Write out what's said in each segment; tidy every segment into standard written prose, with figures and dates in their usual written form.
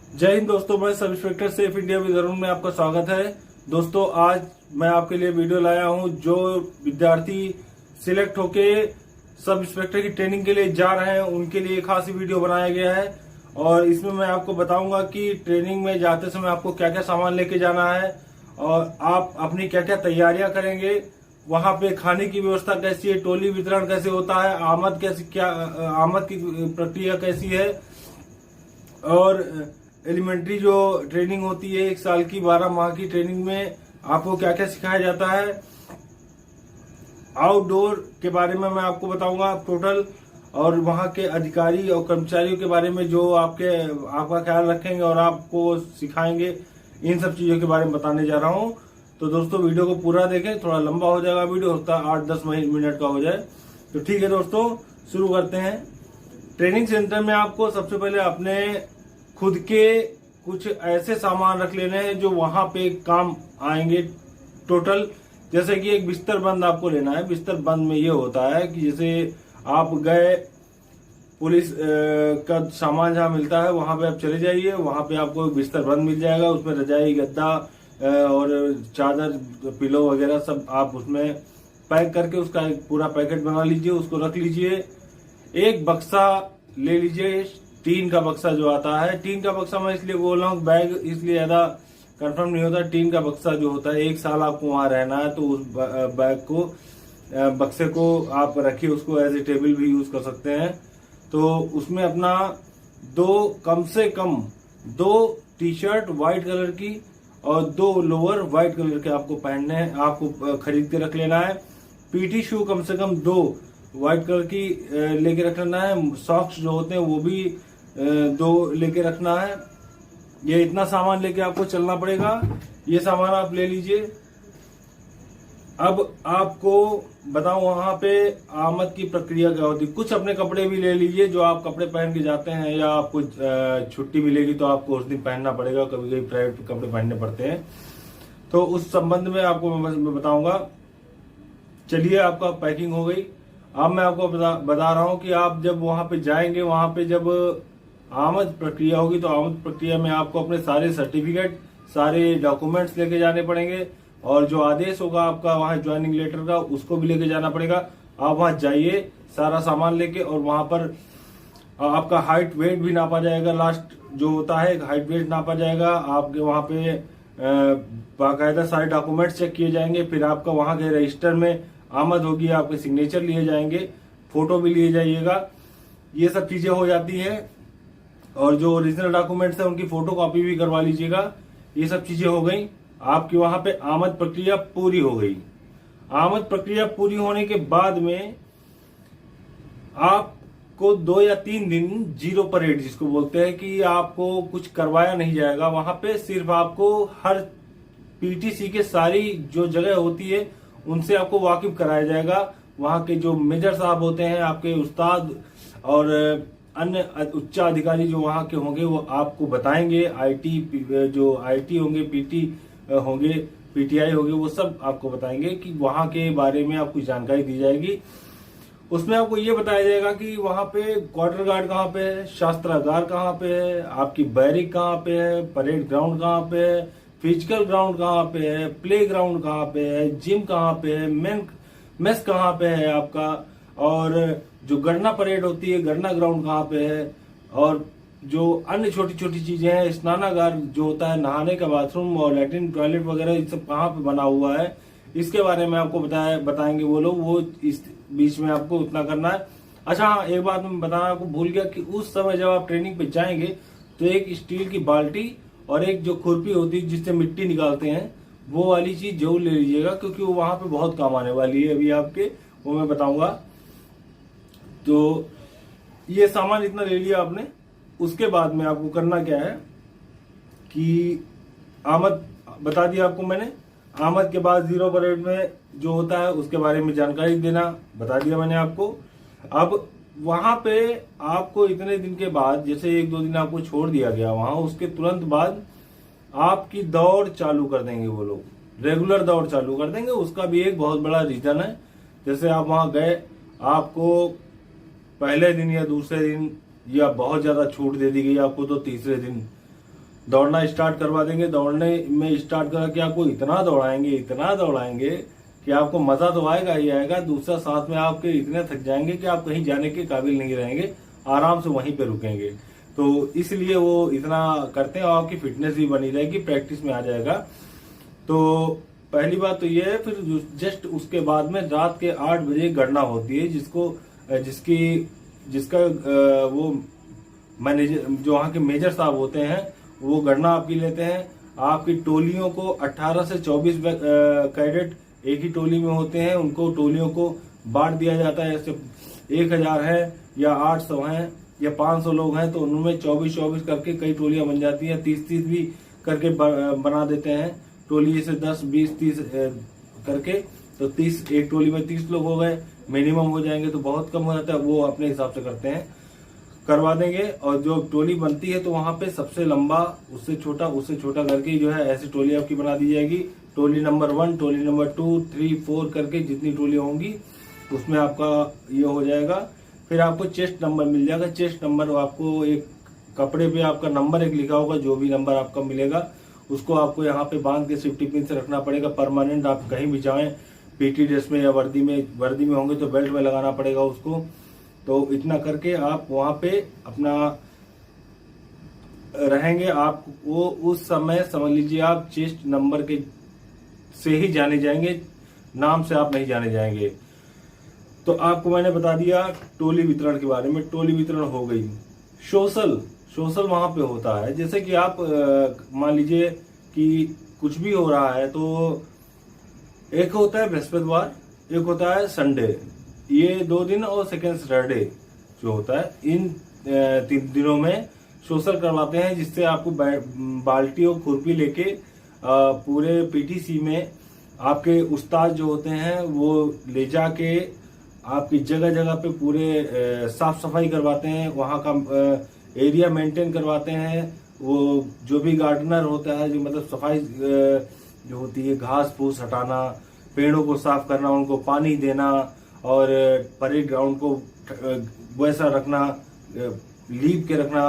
जय हिंद दोस्तों, मैं sub inspector safe India Vidarbha में आपका स्वागत है। दोस्तों, आज मैं आपके लिए वीडियो लाया हूं। जो विद्यार्थी सिलेक्ट होके सब इंस्पेक्टर की ट्रेनिंग के लिए जा रहे हैं उनके लिए खास वीडियो बनाया गया है। और इसमें मैं आपको बताऊंगा कि ट्रेनिंग में जाते समय आपको क्या क्या सामान लेके जाना है और आप अपनी क्या क्या तैयारियां करेंगे, वहां पे खाने की व्यवस्था कैसी है, टोली वितरण कैसे होता है, आमद की प्रक्रिया कैसी है, और एलिमेंट्री जो ट्रेनिंग होती है 1 साल की 12 माह की ट्रेनिंग में आपको क्या क्या सिखाया जाता है। आउटडोर के बारे में मैं आपको बताऊंगा टोटल, और वहां के अधिकारी और कर्मचारियों के बारे में जो आपका ख्याल रखेंगे और आपको सिखाएंगे। इन सब चीजों के बारे में बताने जा रहा हूं। तो दोस्तों, वीडियो को पूरा देखें, थोड़ा लंबा हो जाएगा वीडियो, होता है 8-10 मिनट का हो जाए तो ठीक है। दोस्तों, शुरू करते हैं। ट्रेनिंग सेंटर में आपको सबसे पहले अपने खुद के कुछ ऐसे सामान रख लेने हैं जो वहां पे काम आएंगे टोटल। जैसे कि एक बिस्तर बंद आपको लेना है। बिस्तर बंद में ये होता है कि जैसे आप गए, पुलिस का सामान जहाँ मिलता है वहां पे आप चले जाइए, वहां पे आपको एक बिस्तर बंद मिल जाएगा। उसमें रजाई, गद्दा और चादर, पिलो वगैरह सब आप उसमें पैक करके उसका एक पूरा पैकेट बना लीजिए, उसको रख लीजिए। एक बक्सा ले लीजिए, टीन का बक्सा जो आता है। टीन का बक्सा मैं इसलिए बोल रहा हूँ, बैग इसलिए ज्यादा कंफर्म नहीं होता। टीन का बक्सा जो होता है, 1 साल आपको वहां रहना है तो उस बैग को, बक्से को आप रखिए, उसको एज ए टेबल भी यूज कर सकते हैं। तो उसमें अपना कम से कम 2 टी-शर्ट व्हाइट कलर की और 2 लोअर व्हाइट कलर के आपको पहनने हैं, आपको खरीद के रख लेना है। पीटी शू कम से कम 2 व्हाइट कलर की लेके रख लेना है। सॉक्स जो होते हैं वो भी 2 लेके रखना है। ये इतना सामान लेके आपको चलना पड़ेगा। ये सामान आप ले लीजिए। अब आपको बताऊं, वहां पे आमद की प्रक्रिया क्या होती है। कुछ अपने कपड़े भी ले लीजिए, जो आप कपड़े पहन के जाते हैं, या आपको छुट्टी मिलेगी तो आपको उस दिन पहनना पड़ेगा, कभी कभी प्राइवेट कपड़े पहनने पड़ते हैं। तो उस संबंध में आपको मैं बताऊंगा। चलिए, आपका पैकिंग हो गई। अब मैं आपको बता रहा हूं कि आप जब वहां पे जाएंगे, वहां पे जब आमद प्रक्रिया होगी तो आमद प्रक्रिया में आपको अपने सारे सर्टिफिकेट, सारे डॉक्यूमेंट्स लेके जाने पड़ेंगे। और जो आदेश होगा आपका वहां ज्वाइनिंग लेटर का, उसको भी लेके जाना पड़ेगा। आप वहां जाइए सारा सामान लेके, और वहां पर आपका हाइट वेट भी नापा जाएगा। लास्ट जो होता है हाइट वेट नापा जाएगा। आपके वहां पे बाकायदा सारे डॉक्यूमेंट्स चेक किए जाएंगे। फिर आपका वहां के रजिस्टर में आमद होगी, आपके सिग्नेचर लिए जाएंगे, फोटो भी लिए जाइएगा। ये सब चीजें हो जाती है। और जो ओरिजिनल डॉक्यूमेंट्स है उनकी फोटो कॉपी भी करवा लीजिएगा। ये सब चीजें हो गई। आपकी वहां पे आमद प्रक्रिया पूरी हो गई। आमद प्रक्रिया पूरी होने के बाद में आपको 2 या 3 दिन जीरो परेड जिसको बोलते हैं, कि आपको कुछ करवाया नहीं जाएगा। वहां पे सिर्फ आपको हर पीटीसी के सारी जो जगह होती है उनसे आपको वाकिफ कराया जाएगा। वहां के जो मेजर साहब होते हैं, आपके उस्ताद और अन्य उच्च अधिकारी जो वहां के होंगे, वो आपको बताएंगे। जो आईटी होंगे, पीटी होंगे, पीटीआई होंगे, वो सब आपको बताएंगे कि वहां के बारे में आपको जानकारी दी जाएगी। उसमें आपको ये बताया जाएगा कि वहां पे क्वार्टर गार्ड कहाँ पे है, शास्त्रागार कहाँ पे है, आपकी बैरिक कहाँ पे है, परेड ग्राउंड कहाँ पे है, फिजिकल ग्राउंड कहाँ पे है, प्ले ग्राउंड कहाँ पे है, जिम कहाँ पे है, मेस कहाँ पे है आपका, और जो गणना परेड होती है, गणना ग्राउंड कहाँ पे है, और जो अन्य छोटी छोटी चीजें हैं, स्नानागार जो होता है, नहाने का बाथरूम और लैट्रिन टॉयलेट वगैरह, ये सब कहाँ पे बना हुआ है, इसके बारे में आपको बताएंगे वो लोग। वो इस बीच में आपको उतना करना है। अच्छा हाँ, एक बात मैं बताना आपको भूल गया कि उस समय जब आप ट्रेनिंग पे जाएंगे तो एक स्टील की बाल्टी और एक जो खुरपी होती है जिससे मिट्टी निकालते हैं, वो वाली चीज जरूर ले लीजिएगा, क्योंकि वो वहां पे बहुत काम आने वाली है अभी आपके, वो मैं बताऊंगा। तो ये सामान इतना ले लिया आपने। उसके बाद में आपको करना क्या है कि आमद बता दिया आपको मैंने। आमद के बाद जीरो परेड में जो होता है उसके बारे में जानकारी देना बता दिया मैंने आपको। अब वहां पे आपको इतने दिन के बाद, जैसे 1-2 दिन आपको छोड़ दिया गया वहां, उसके तुरंत बाद आपकी दौड़ चालू कर देंगे वो लोग, रेगुलर दौड़ चालू कर देंगे। उसका भी एक बहुत बड़ा रीजन है। जैसे आप वहां गए, आपको पहले दिन या दूसरे दिन या बहुत ज्यादा छूट दे दी गई आपको तो तीसरे दिन दौड़ना स्टार्ट करवा देंगे। दौड़ने में स्टार्ट करा कि आपको इतना दौड़ाएंगे कि आपको मजा तो आएगा ही आएगा, दूसरा साथ में आपके इतने थक जाएंगे कि आप कहीं जाने के काबिल नहीं रहेंगे, आराम से वहीं पे रुकेंगे। तो इसलिए वो इतना करते हैं और आपकी फिटनेस भी बनी रहेगी, प्रैक्टिस में आ जाएगा। तो पहली बात तो ये है। फिर जस्ट उसके बाद में रात के 8 बजे गणना होती है, जिसका वो मैनेजर जो वहाँ के मेजर साहब होते हैं वो गणना आपकी लेते हैं। आपकी टोलियों को 18 से 24 कैडेट एक ही टोली में होते हैं, उनको टोलियों को बांट दिया जाता है। जैसे 1000 है या 800 हैं या 500 लोग हैं तो उनमें 24-24 करके कई टोलियां बन जाती हैं, 30-30 भी करके बना देते हैं टोली से, 10, 20, 30 करके। तो 30 एक टोली में 30 लोग हो गए, मिनिमम हो जाएंगे तो बहुत कम हो जाता है, वो अपने हिसाब से करवा देंगे। और जो टोली बनती है तो वहां पे सबसे लंबा उससे छोटा करके जो है ऐसी टोली आपकी बना दी जाएगी। टोली नंबर 1, टोली नंबर 2, 3, 4 करके जितनी टोलियां होंगी उसमें आपका ये हो जाएगा। फिर आपको चेस्ट नंबर मिल जाएगा। चेस्ट नंबर आपको एक कपड़े पे आपका नंबर एक लिखा होगा, जो भी नंबर आपका मिलेगा उसको आपको यहाँ पे बांध के सेफ्टी पिन से रखना पड़ेगा परमानेंट। आप कहीं भी जाएं पीटी ड्रेस में या वर्दी में होंगे तो बेल्ट में लगाना पड़ेगा उसको। तो इतना करके आप वहां पे अपना रहेंगे। आप वो उस समय समझ लीजिए आप चेस्ट नंबर के से ही जाने जाएंगे, नाम से आप नहीं जाने जाएंगे। तो आपको मैंने बता दिया टोली वितरण के बारे में। टोली वितरण हो गई। सोशल वहां पे होता है। जैसे कि आप मान लीजिए कि कुछ भी हो रहा है तो एक होता है बृहस्पतिवार, एक होता है संडे, ये 2 दिन, और सेकेंड सैटरडे जो होता है, इन 3 दिनों में सोशल करवाते हैं, जिससे आपको बाल्टी और खुरपी लेके पूरे पीटीसी में आपके उस्ताद जो होते हैं वो ले जाके आपकी जगह जगह पे पूरे साफ सफाई करवाते हैं, वहां का एरिया मेंटेन करवाते हैं। वो जो भी गार्डनर होता है, जो मतलब सफाई जो होती है, घास फूस हटाना, पेड़ों को साफ करना, उनको पानी देना और परेड ग्राउंड को वैसा रखना, लीप के रखना,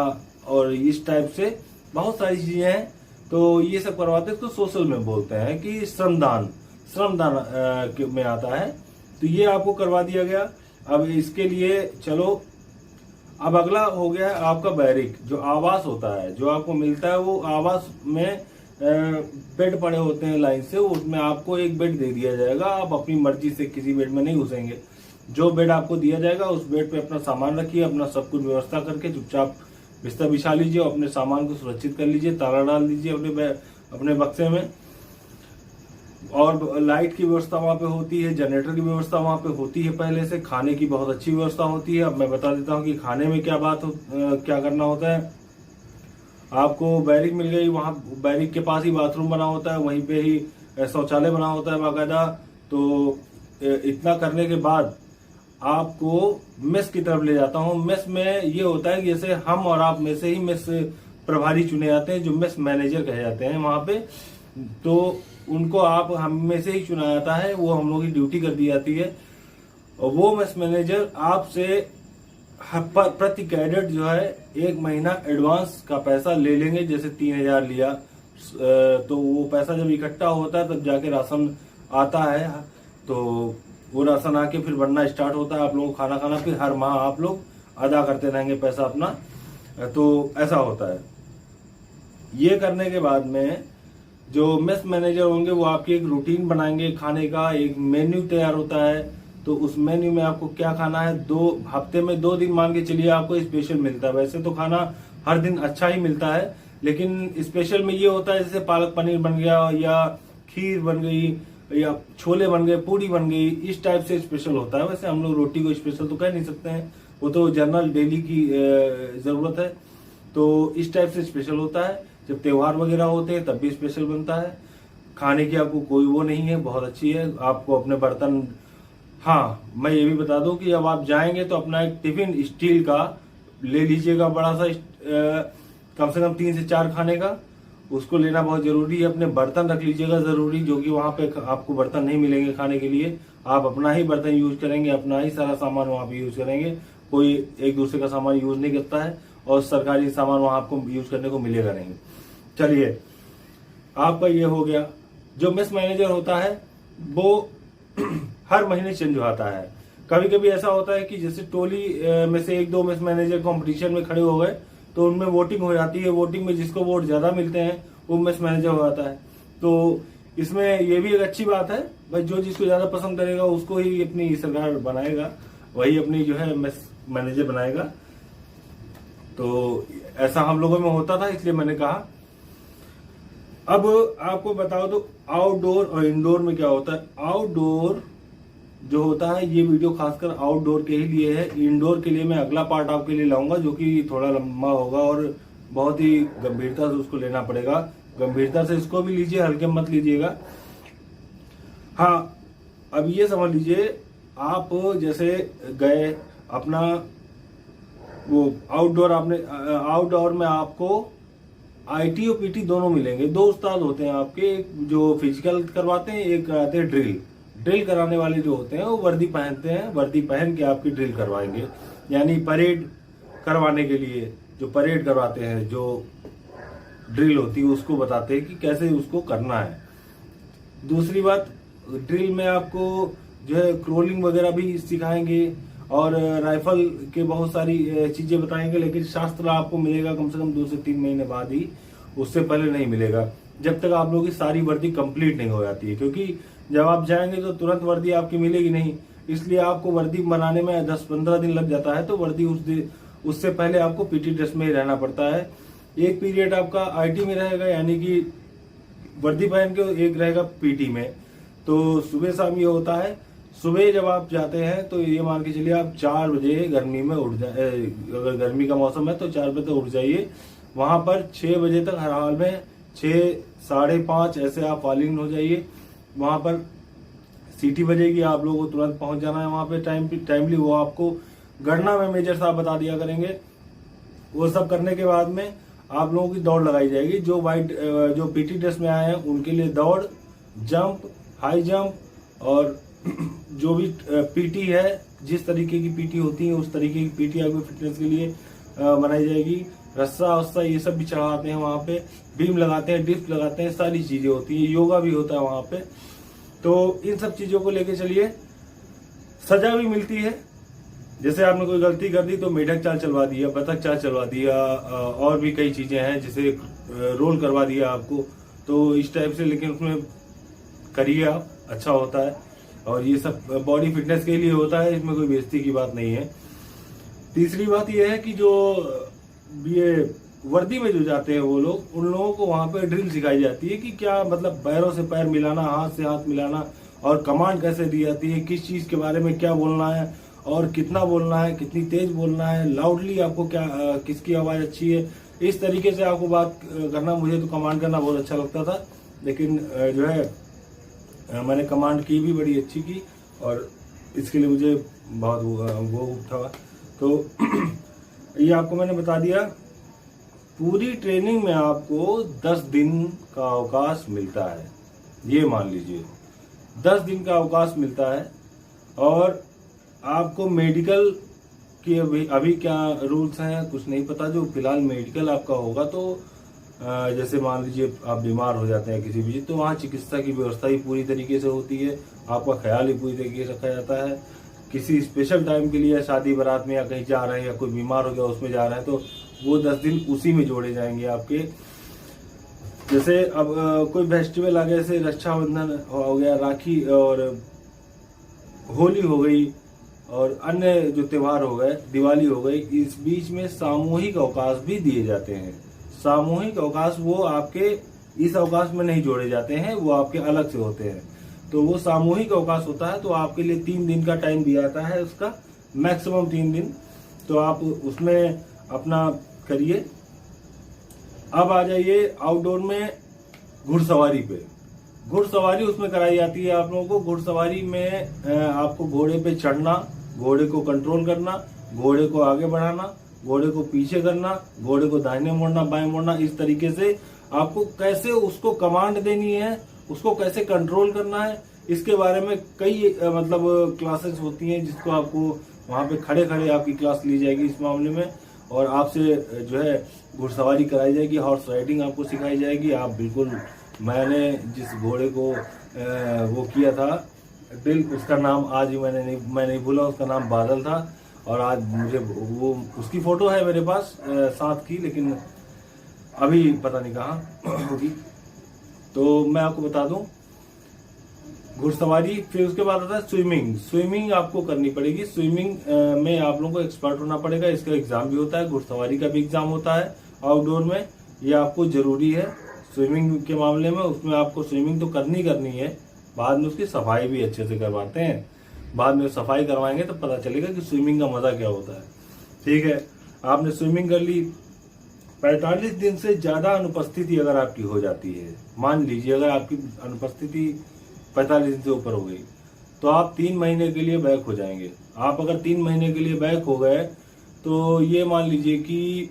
और इस टाइप से बहुत सारी चीजें हैं। तो ये सब करवाते हैं। तो सोशल में बोलते हैं कि श्रमदान में आता है। तो ये आपको करवा दिया गया। अब इसके लिए चलो, अब अगला हो गया आपका बैरिक, जो आवास होता है, जो आपको मिलता है। वो आवास में बेड पड़े होते हैं लाइन से, उसमें आपको एक बेड दे दिया जाएगा। आप अपनी मर्जी से किसी बेड में नहीं घुसेंगे। जो बेड आपको दिया जाएगा उस बेड पे अपना सामान रखिए, अपना सब कुछ व्यवस्था करके चुपचाप बिस्तर बिछा लीजिए और अपने सामान को सुरक्षित कर लीजिए, ताला डाल दीजिए अपने बक्से में। और लाइट की व्यवस्था वहां पे होती है, जनरेटर की व्यवस्था वहां पे होती है पहले से। खाने की बहुत अच्छी व्यवस्था होती है। अब मैं बता देता हूँ कि खाने में क्या करना होता है। आपको बैरिक मिल गई, वहां बैरिक के पास ही बाथरूम बना होता है, वहीं पे ही शौचालय बना होता है बाकायदा। तो इतना करने के बाद आपको मेस की तरफ ले जाता हूँ। मेस में ये होता है कि जैसे हम और आप में से ही मेस प्रभारी चुने जाते हैं, जो मेस मैनेजर कहे जाते हैं वहां पे। तो उनको आप हम में से ही चुना जाता है, वो हम लोगों की ड्यूटी कर दी जाती है। और वो मेस मैनेजर आपसे प्रति कैडेट जो है 1 महीना एडवांस का पैसा ले लेंगे। जैसे 3000 लिया तो वो पैसा जब इकट्ठा होता है तब जाके राशन आता है। तो वो राशन आके फिर बनना स्टार्ट होता है, आप लोगों को खाना, फिर हर माह आप लोग अदा करते रहेंगे पैसा अपना। तो ऐसा होता है। ये करने के बाद में जो मेस मैनेजर होंगे वो आपकी एक रूटीन बनाएंगे खाने का, एक मेन्यू तैयार होता है। तो उस मेन्यू में आपको क्या खाना है, 2 हफ्ते में 2 दिन मान के चलिए आपको स्पेशल मिलता है। वैसे तो खाना हर दिन अच्छा ही मिलता है, लेकिन स्पेशल में ये होता है जैसे पालक पनीर बन गया, या खीर बन गई, या छोले बन गए, पूरी बन गई, इस टाइप से स्पेशल होता है। वैसे हम लोग रोटी को स्पेशल तो कह नहीं सकते हैं, वो तो जनरल डेली की जरूरत है। तो इस टाइप से स्पेशल होता है। जब त्योहार वगैरह होते हैं तब भी स्पेशल बनता है। खाने की आपको कोई वो नहीं है, बहुत अच्छी है। आपको अपने बर्तन, हाँ मैं ये भी बता दूं कि अब आप जाएंगे तो अपना एक टिफिन स्टील का ले लीजिएगा, बड़ा सा, कम से कम 3 से 4 खाने का। उसको लेना बहुत जरूरी है। अपने बर्तन रख लीजिएगा जरूरी, जो कि वहां पे आपको बर्तन नहीं मिलेंगे खाने के लिए। आप अपना ही बर्तन यूज करेंगे, अपना ही सारा सामान वहां पे यूज करेंगे। कोई एक दूसरे का सामान यूज नहीं करता है, और सरकारी सामान वहां आपको यूज करने को मिलेगा नहीं। चलिए, आपका ये हो गया। जो मेस मैनेजर होता है वो हर महीने चेंज होता है। कभी कभी ऐसा होता है कि जैसे टोली में से 1-2 मेस मैनेजर कंपटीशन में खड़े हो गए तो उनमें वोटिंग हो जाती है। वोटिंग में जिसको वोट ज्यादा मिलते हैं वो मेस मैनेजर हो जाता है। तो इसमें ये भी एक अच्छी बात है भाई, जो जिसको ज्यादा पसंद करेगा उसको ही अपनी सरकार बनाएगा, वही अपनी जो है मेस मैनेजर बनाएगा। तो ऐसा हम लोगों में होता था, इसलिए मैंने कहा। अब आपको बताओ तो आउटडोर और इंडोर में क्या होता है। आउटडोर जो होता है ये वीडियो खासकर आउटडोर के ही लिए है। इंडोर के लिए मैं अगला पार्ट आपके लिए लाऊंगा जो कि थोड़ा लंबा होगा और बहुत ही गंभीरता से उसको लेना पड़ेगा। गंभीरता से इसको भी लीजिए, हल्के मत लीजिएगा। हाँ, अब ये समझ लीजिए, आप जैसे गए अपना वो आउटडोर में आपको आईटी और पीटी दोनों मिलेंगे। 2 उस्ताद होते हैं आपके, एक जो फिजिकल करवाते हैं, एक कराते हैं ड्रिल कराने वाले जो होते हैं वो वर्दी पहनते हैं। वर्दी पहन के आपकी ड्रिल करवाएंगे, यानी परेड करवाने के लिए जो परेड करवाते हैं, जो ड्रिल होती है उसको बताते हैं कि कैसे उसको करना है। दूसरी बात, ड्रिल में आपको जो है क्रोलिंग वगैरह भी सिखाएंगे और राइफल के बहुत सारी चीजें बताएंगे, लेकिन शास्त्र आपको मिलेगा कम से कम 2 से 3 महीने बाद ही, उससे पहले नहीं मिलेगा जब तक आप लोगों की सारी वर्दी कंप्लीट नहीं हो जाती है। क्योंकि जब आप जाएंगे तो तुरंत वर्दी आपकी मिलेगी नहीं, इसलिए आपको वर्दी बनाने में 10-15 दिन लग जाता है। तो वर्दी उससे पहले आपको पीटी ड्रेस में ही रहना पड़ता है। एक पीरियड आपका आईटी में रहेगा, यानी कि वर्दी पहन के, एक रहेगा पीटी में। तो सुबह शाम ये होता है। सुबह जब आप जाते हैं तो ये मान के चलिए आप 4 बजे गर्मी में उठ जाए, अगर गर्मी का मौसम है तो 4 बजे तक उठ जाइए। वहां पर 6 बजे तक हर हाल में 6, 5:30 ऐसे आप फॉलिंग हो जाइए। वहां पर सीटी बजेगी, आप लोगों को तुरंत पहुंच जाना है वहां पे टाइमली। वो आपको गणना में मेजर साहब बता दिया करेंगे। वो सब करने के बाद में आप लोगों की दौड़ लगाई जाएगी। जो पीटी ड्रेस में आए हैं उनके लिए दौड़, जंप, हाई जंप और जो भी पीटी है, जिस तरीके की पीटी होती है उस तरीके की पीटी आपको फिटनेस के लिए बनाई जाएगी। रस्सा वस्सा ये सब भी चढ़ाते हैं वहां पे, बीम लगाते हैं, डिस्क लगाते हैं, सारी चीजें होती है। योगा भी होता है वहां पे। तो इन सब चीजों को लेके चलिए। सजा भी मिलती है, जैसे आपने कोई गलती कर दी तो मेढक चाल चलवा दिया, बतख चाल चलवा दिया, और भी कई चीजें हैं, जैसे रोल करवा दिया आपको। तो इस टाइप से, लेकिन उसमें करिए आप, अच्छा होता है। और ये सब बॉडी फिटनेस के लिए होता है, इसमें कोई बेइज्जती की बात नहीं है। तीसरी बात यह है कि जो ये वर्दी में जो जाते हैं वो लोग, उन लोगों को वहां पे ड्रिल सिखाई जाती है कि क्या मतलब पैरों से पैर मिलाना, हाथ से हाथ मिलाना, और कमांड कैसे दी जाती है, किस चीज के बारे में क्या बोलना है और कितना बोलना है, कितनी तेज बोलना है, लाउडली आपको क्या, किसकी आवाज अच्छी है। इस तरीके से आपको बात करना, मुझे तो कमांड करना बहुत अच्छा लगता था, लेकिन जो है मैंने कमांड की भी बड़ी अच्छी की और इसके लिए मुझे बहुत वो उठा। तो ये आपको मैंने बता दिया। पूरी ट्रेनिंग में आपको 10 दिन का अवकाश मिलता है, ये मान लीजिए 10 दिन का अवकाश मिलता है। और आपको मेडिकल की अभी क्या रूल्स हैं कुछ नहीं पता। जो फिलहाल मेडिकल आपका होगा तो जैसे मान लीजिए आप बीमार हो जाते हैं किसी भी, तो वहाँ चिकित्सा की व्यवस्था ही पूरी तरीके से होती है, आपका ख्याल ही पूरी तरीके से रखा जाता है। किसी स्पेशल टाइम के लिए शादी बारात में या कहीं जा रहे हैं या कोई बीमार हो गया उसमें जा रहे हैं, तो वो 10 दिन उसी में जोड़े जाएंगे आपके। जैसे अब कोई फेस्टिवल आ गया, जैसे रक्षाबंधन हो गया, राखी और होली हो गई और अन्य जो त्योहार हो गए, दिवाली हो गई, इस बीच में सामूहिक अवकाश भी दिए जाते हैं। सामूहिक अवकाश वो आपके इस अवकाश में नहीं जोड़े जाते हैं, वो आपके अलग से होते हैं। तो वो सामूहिक अवकाश होता है, तो आपके लिए 3 दिन का टाइम दिया जाता है, उसका मैक्सिमम 3 दिन। तो आप उसमें अपना करिए। अब आ जाइए आउटडोर में घुड़सवारी पे। घुड़सवारी उसमें कराई जाती है आप लोगों को। घुड़सवारी में आपको घोड़े पे चढ़ना, घोड़े को कंट्रोल करना, घोड़े को आगे बढ़ाना, घोड़े को पीछे करना, घोड़े को दाहिने मोड़ना, बाएं मोड़ना, इस तरीके से आपको कैसे उसको कमांड देनी है, उसको कैसे कंट्रोल करना है, इसके बारे में कई मतलब क्लासेस होती हैं, जिसको आपको वहां पे खड़े खड़े आपकी क्लास ली जाएगी इस मामले में। और आपसे जो है घुड़सवारी कराई जाएगी, हॉर्स राइडिंग आपको सिखाई जाएगी। आप बिल्कुल, मैंने जिस घोड़े को वो किया था दिल, उसका नाम आज भी मैं नहीं भूला, उसका नाम बादल था। और आज मुझे वो उसकी फोटो है मेरे पास साथ की, लेकिन अभी पता नहीं कहाँ होगी। तो मैं आपको बता दूं, घुड़सवारी, फिर उसके बाद आता है स्विमिंग। स्विमिंग आपको करनी पड़ेगी। स्विमिंग में आप लोगों को एक्सपर्ट होना पड़ेगा। इसका एग्जाम भी होता है, घुड़सवारी का भी एग्जाम होता है आउटडोर में। ये आपको जरूरी है स्विमिंग के मामले में। उसमें आपको स्विमिंग तो करनी है, बाद में उसकी सफाई भी अच्छे से करवाते हैं। बाद में सफाई करवाएंगे तो पता चलेगा कि स्विमिंग का मजा क्या होता है। ठीक है, आपने स्विमिंग कर ली। 45 दिन से ज्यादा अनुपस्थिति अगर आपकी हो जाती है, मान लीजिए अगर आपकी अनुपस्थिति 45 दिन से ऊपर हो गई, तो आप 3 महीने के लिए बैक हो जाएंगे। आप अगर 3 महीने के लिए बैक हो गए तो ये मान लीजिए कि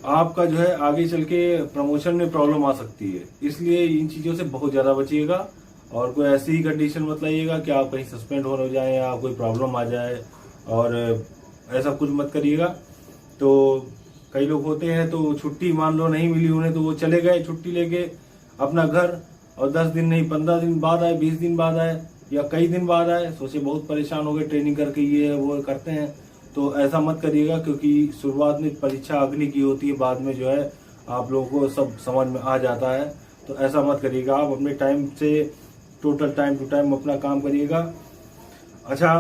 आपका जो है आगे चल के प्रमोशन में प्रॉब्लम आ सकती है। इसलिए इन चीजों से बहुत ज्यादा बचिएगा और कोई ऐसी ही कंडीशन मत लाइएगा कि आप कहीं सस्पेंड हो जाए या कोई प्रॉब्लम आ जाए, और ऐसा कुछ मत करिएगा। तो कई लोग होते हैं तो छुट्टी मान लो नहीं मिली उन्हें, तो वो चले गए छुट्टी लेके अपना घर, और 10 दिन नहीं 15 दिन बाद आए, 20 दिन बाद आए, या कई दिन बाद आए, सोचे बहुत परेशान हो गए ट्रेनिंग करके, ये है वो करते हैं। तो ऐसा मत करिएगा, क्योंकि शुरुआत में परीक्षा अग्नि की होती है, बाद में जो है आप लोगों को सब समझ में आ जाता है। तो ऐसा मत करिएगा, आप अपने टाइम से टोटल टाइम टू टाइम अपना काम करिएगा। अच्छा,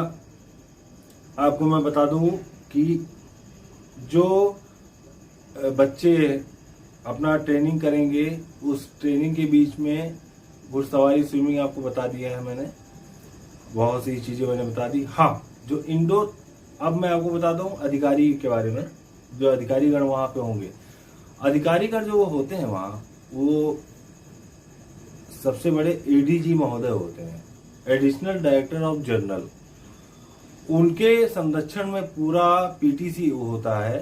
आपको मैं बता दूं कि जो बच्चे अपना ट्रेनिंग करेंगे, उस ट्रेनिंग के बीच में घुड़सवारी, स्विमिंग आपको बता दिया है मैंने, बहुत सी चीजें मैंने बता दी। हाँ, जो इंडोर, अब मैं आपको बता दूं अधिकारी के बारे में। जो अधिकारीगण वहां पे होंगे, अधिकारीगण जो होते हैं वहां, वो सबसे बड़े एडीजी महोदय होते हैं, एडिशनल डायरेक्टर ऑफ जनरल। उनके संरक्षण में पूरा पीटीसी होता है,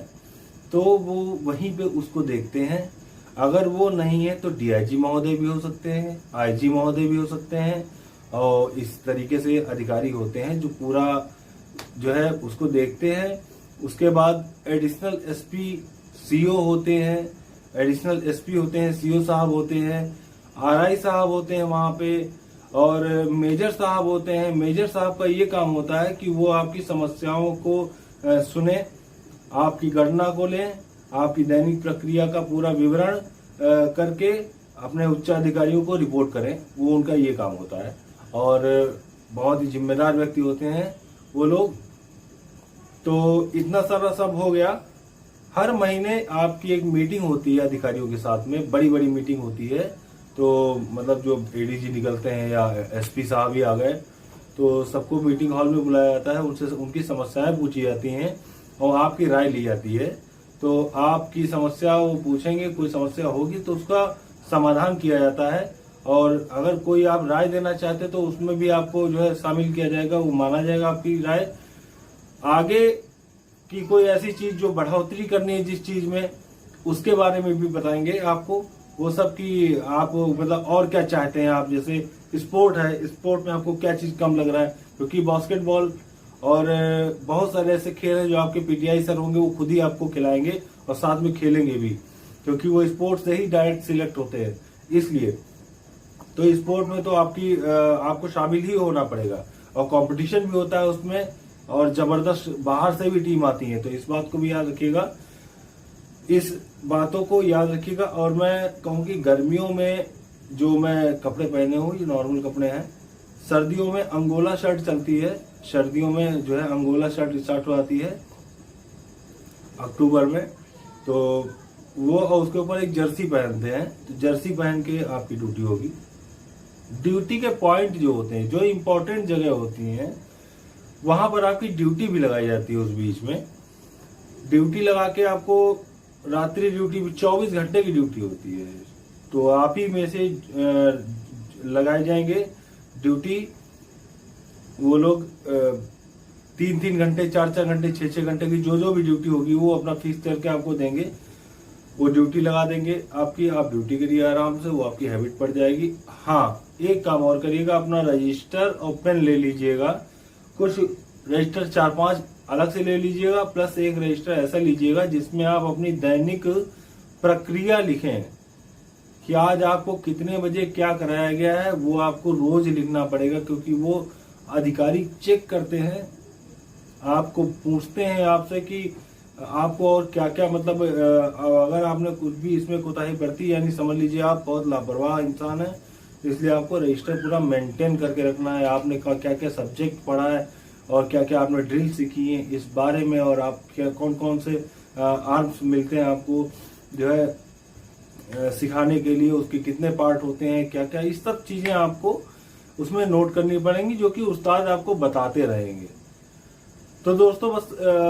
तो वो वहीं पे उसको देखते हैं। अगर वो नहीं है तो डीआईजी महोदय भी हो सकते हैं, आईजी महोदय भी हो सकते हैं, और इस तरीके से अधिकारी होते हैं जो पूरा जो है उसको देखते हैं। उसके बाद एडिशनल एसपी सीओ होते हैं, एडिशनल एसपी होते हैं, सीओ साहब होते हैं, आरआई साहब होते हैं वहां पे, और मेजर साहब होते हैं। मेजर साहब का ये काम होता है कि वो आपकी समस्याओं को सुने, आपकी गणना को लें, आपकी दैनिक प्रक्रिया का पूरा विवरण करके अपने उच्च अधिकारियों को रिपोर्ट करें। वो उनका ये काम होता है, और बहुत ही जिम्मेदार व्यक्ति होते हैं वो लोग। तो इतना सारा सब हो गया। हर महीने आपकी एक मीटिंग होती है अधिकारियों के साथ में, बड़ी बड़ी मीटिंग होती है। तो मतलब जो एडीजी निकलते हैं या एसपी साहब ही आ गए, तो सबको मीटिंग हॉल में बुलाया जाता है, उनसे उनकी समस्याएं पूछी जाती हैं और आपकी राय ली जाती है। तो आपकी समस्या वो पूछेंगे, कोई समस्या होगी तो उसका समाधान किया जाता है। और अगर कोई आप राय देना चाहते तो उसमें भी आपको जो है शामिल किया जाएगा, वो माना जाएगा आपकी राय। आगे की कोई ऐसी चीज जो बढ़ोतरी करनी है जिस चीज में, उसके बारे में भी बताएंगे आपको। वो सब की आप मतलब और क्या चाहते हैं आप, जैसे स्पोर्ट है, स्पोर्ट में आपको क्या चीज कम लग रहा है, क्योंकि बास्केटबॉल और बहुत सारे ऐसे खेल हैं जो आपके पीटीआई सर होंगे वो खुद ही आपको खिलाएंगे और साथ में खेलेंगे भी, क्योंकि वो स्पोर्ट्स से ही डायरेक्ट सिलेक्ट होते हैं। इसलिए तो स्पोर्ट में तो आपको शामिल ही होना पड़ेगा, और कंपटीशन भी होता है उसमें, और जबरदस्त बाहर से भी टीम आती है। तो इस बात को भी याद रखिएगा, इस बातों को याद रखिएगा। और मैं कहूँ कि गर्मियों में जो मैं कपड़े पहने हूँ ये नॉर्मल कपड़े हैं। सर्दियों में अंगोला शर्ट चलती है, सर्दियों में जो है अंगोला शर्ट स्टार्ट हो जाती है अक्टूबर में। तो वो, और उसके ऊपर एक जर्सी पहनते हैं, तो जर्सी पहन के आपकी ड्यूटी होगी। ड्यूटी के पॉइंट जो होते हैं, जो इम्पोर्टेंट जगह होती हैं, वहां पर आपकी ड्यूटी भी लगाई जाती है। उस बीच में ड्यूटी लगा के आपको रात्रि ड्यूटी भी 24 घंटे की ड्यूटी होती है, तो आप ही में से लगाए जाएंगे ड्यूटी। वो लोग 3-3 घंटे, 4-4 घंटे, 6-6 घंटे की जो भी ड्यूटी होगी वो अपना फीस करके आपको देंगे, वो ड्यूटी लगा देंगे आपकी। आप ड्यूटी करिए आराम से, वो आपकी हैबिट पड़ जाएगी। हाँ, एक काम और करिएगा, अपना रजिस्टर और पेन ले लीजिएगा। कुछ रजिस्टर 4-5 अलग से ले लीजिएगा, प्लस एक रजिस्टर ऐसा लीजिएगा जिसमें आप अपनी दैनिक प्रक्रिया लिखें कि आज आपको कितने बजे क्या कराया गया है, वो आपको रोज लिखना पड़ेगा, क्योंकि वो अधिकारी चेक करते हैं, आपको पूछते हैं आपसे कि आपको और क्या क्या, मतलब अगर आपने कुछ भी इसमें कोताही बरती, यानी समझ लीजिए आप बहुत लापरवाह इंसान है, इसलिए आपको रजिस्टर पूरा मेंटेन करके रखना है। आपने क्या क्या सब्जेक्ट पढ़ा है और क्या क्या आपने ड्रिल सीखी है इस बारे में, और आप क्या कौन कौन से आर्म्स मिलते हैं आपको जो है सिखाने के लिए, उसके कितने पार्ट होते हैं, क्या क्या, इस सब चीजें आपको उसमें नोट करनी पड़ेंगी, जो कि उस्ताद आपको बताते रहेंगे। तो दोस्तों बस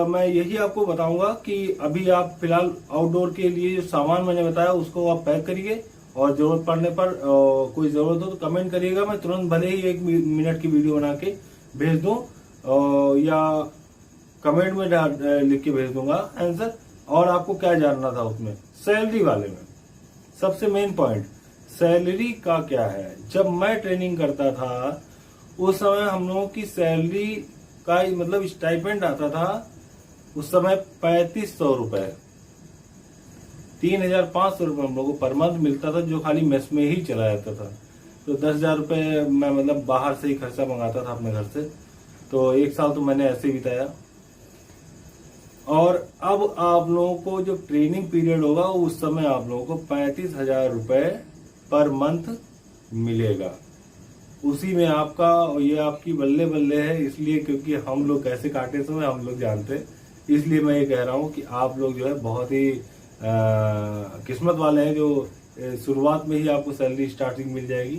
मैं यही आपको बताऊंगा कि अभी आप फिलहाल आउटडोर के लिए जो सामान मैंने बताया उसको आप पैक करिए, और जरूरत पड़ने पर कोई जरूरत हो तो कमेंट करिएगा, मैं तुरंत भले ही 1 मिनट की वीडियो बना के भेज दूं या कमेंट में लिख के भेज दूंगा आंसर। और आपको क्या जानना था उसमें, सैलरी वाले में सबसे मेन पॉइंट सैलरी का क्या है। जब मैं ट्रेनिंग करता था उस समय हम लोगों की सैलरी का मतलब स्टाइपेंड आता था उस समय 3500 रुपए, 3500 रुपए हम लोगों को पर मंथ मिलता था, जो खाली मेस में ही चला जाता था। तो 10,000 रुपए मैं मतलब बाहर से ही खर्चा मंगाता था अपने घर से। तो 1 साल तो मैंने ऐसे ही बिताया। और अब आप लोगों को जो ट्रेनिंग पीरियड होगा उस समय आप लोगों को 35,000 रुपए पर मंथ मिलेगा। उसी में आपका ये आपकी बल्ले बल्ले है, इसलिए क्योंकि हम लोग कैसे काटे समय हम लोग जानते हैं, इसलिए मैं ये कह रहा हूँ कि आप लोग जो है बहुत ही किस्मत वाले हैं, जो शुरुआत में ही आपको सैलरी स्टार्टिंग मिल जाएगी।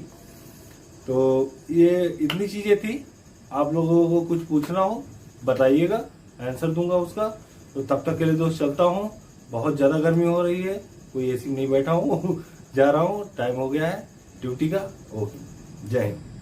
तो ये इतनी चीजें थी। आप लोगों को कुछ पूछना हो बताइएगा, आंसर दूंगा उसका। तो तब तक के लिए दोस्त चलता हूँ, बहुत ज्यादा गर्मी हो रही है, कोई एसी में नहीं बैठा हूँ जा रहा हूँ, टाइम हो गया है ड्यूटी का। ओके, जय हिंद।